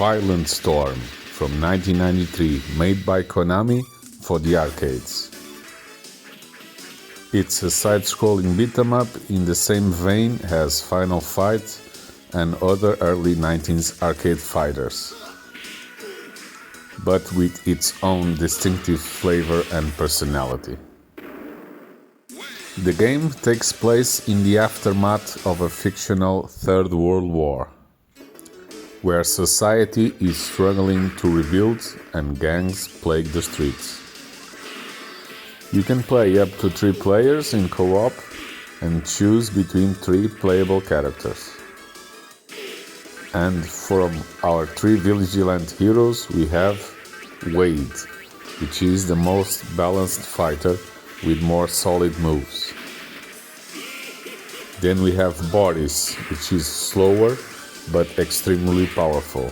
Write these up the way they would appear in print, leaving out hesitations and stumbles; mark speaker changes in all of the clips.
Speaker 1: Violent Storm from 1993, made by Konami for the arcades. It's a side-scrolling beat-em-up in the same vein as Final Fight and other early 19th arcade fighters, but with its own distinctive flavor and personality. The game takes place in the aftermath of a fictional Third World War, where society is struggling to rebuild and gangs plague the streets. You can play up to 3 players in co-op and choose between 3 playable characters. And from our 3 vigilante heroes we have Wade, which is the most balanced fighter with more solid moves. Then we have Boris, which is slower but extremely powerful.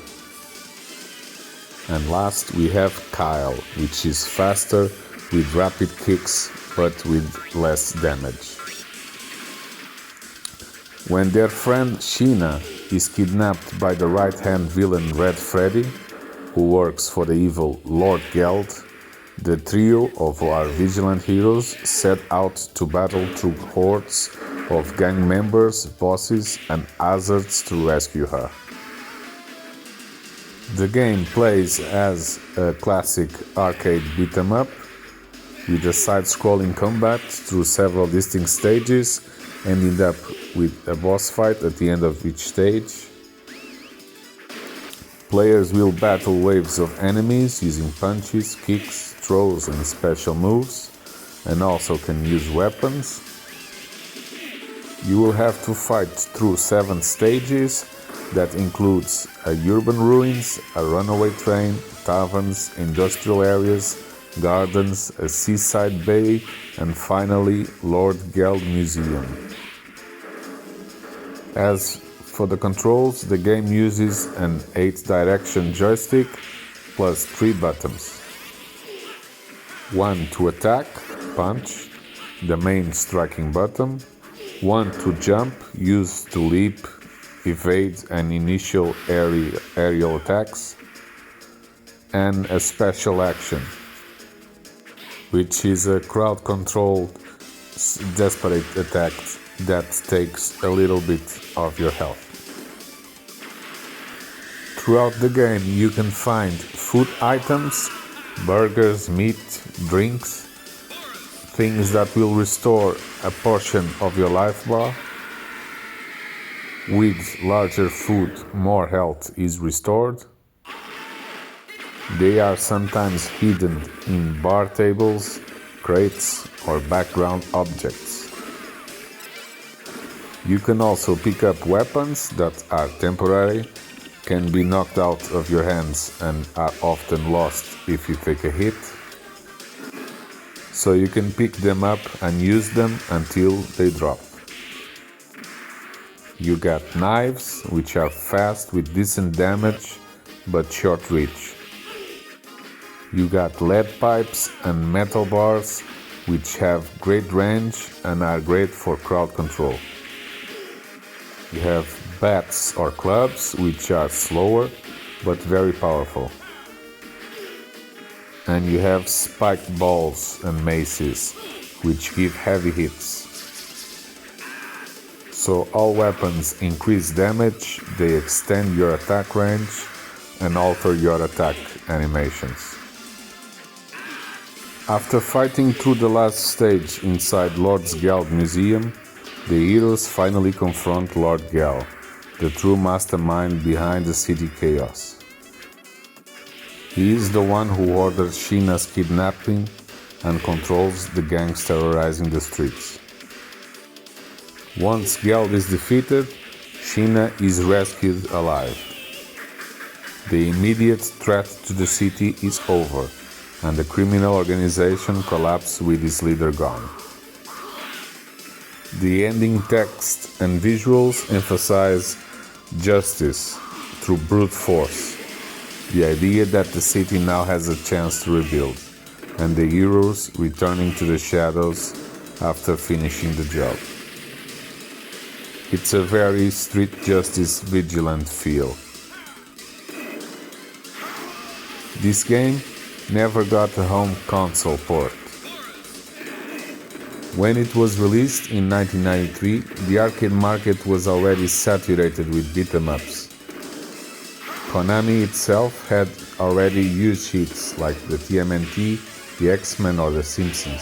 Speaker 1: And last we have Kyle, which is faster with rapid kicks but with less damage. When their friend Sheena is kidnapped by the right-hand villain Red Freddy, who works for the evil Lord Geld, the trio of our vigilant heroes set out to battle through hordes of gang members, bosses and hazards to rescue her. The game plays as a classic arcade beat-em-up with a side-scrolling combat through several distinct stages, ending up with a boss fight at the end of each stage. Players will battle waves of enemies using punches, kicks, throws and special moves, and also can use weapons. You will have to fight through 7 stages that includes urban ruins, a runaway train, taverns, industrial areas, gardens, a seaside bay, and finally Lord Geld Museum. As for the controls, the game uses an 8-direction joystick plus 3 buttons. 1 to attack, punch, the main striking button. 1 to jump, used to leap, evade and initial aerial attacks. And a special action, which is a crowd-controlled desperate attack that takes a little bit of your health. Throughout the game you can find food items, burgers, meat, drinks, things that will restore a portion of your life bar. With larger food, more health is restored. They are sometimes hidden in bar tables, crates or background objects. You can also pick up weapons that are temporary, can be knocked out of your hands and are often lost if you take a hit. So you can pick them up and use them until they drop. You got knives, which are fast with decent damage but short reach. You got lead pipes and metal bars, which have great range and are great for crowd control. You have bats or clubs, which are slower but very powerful. And you have spiked balls and maces, which give heavy hits. So all weapons increase damage, they extend your attack range and alter your attack animations. After fighting through the last stage inside Lord Geld Museum, the heroes finally confront Lord Geld, the true mastermind behind the city chaos. He is the one who orders Sheena's kidnapping and controls the gangs terrorizing the streets. Once Geld is defeated, Sheena is rescued alive. The immediate threat to the city is over, and the criminal organization collapses with its leader gone. The ending text and visuals emphasize justice through brute force, the idea that the city now has a chance to rebuild, and the heroes returning to the shadows after finishing the job. It's a very street justice vigilant feel. This game never got a home console port. When it was released in 1993, the arcade market was already saturated with beat-em-ups. Konami itself had already used hits like the TMNT, the X-Men or the Simpsons.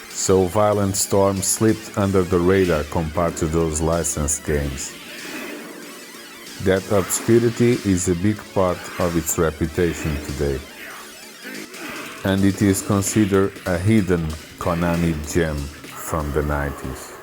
Speaker 1: So Violent Storm slipped under the radar compared to those licensed games. That obscurity is a big part of its reputation today. And it is considered a hidden Konami gem from the 90s.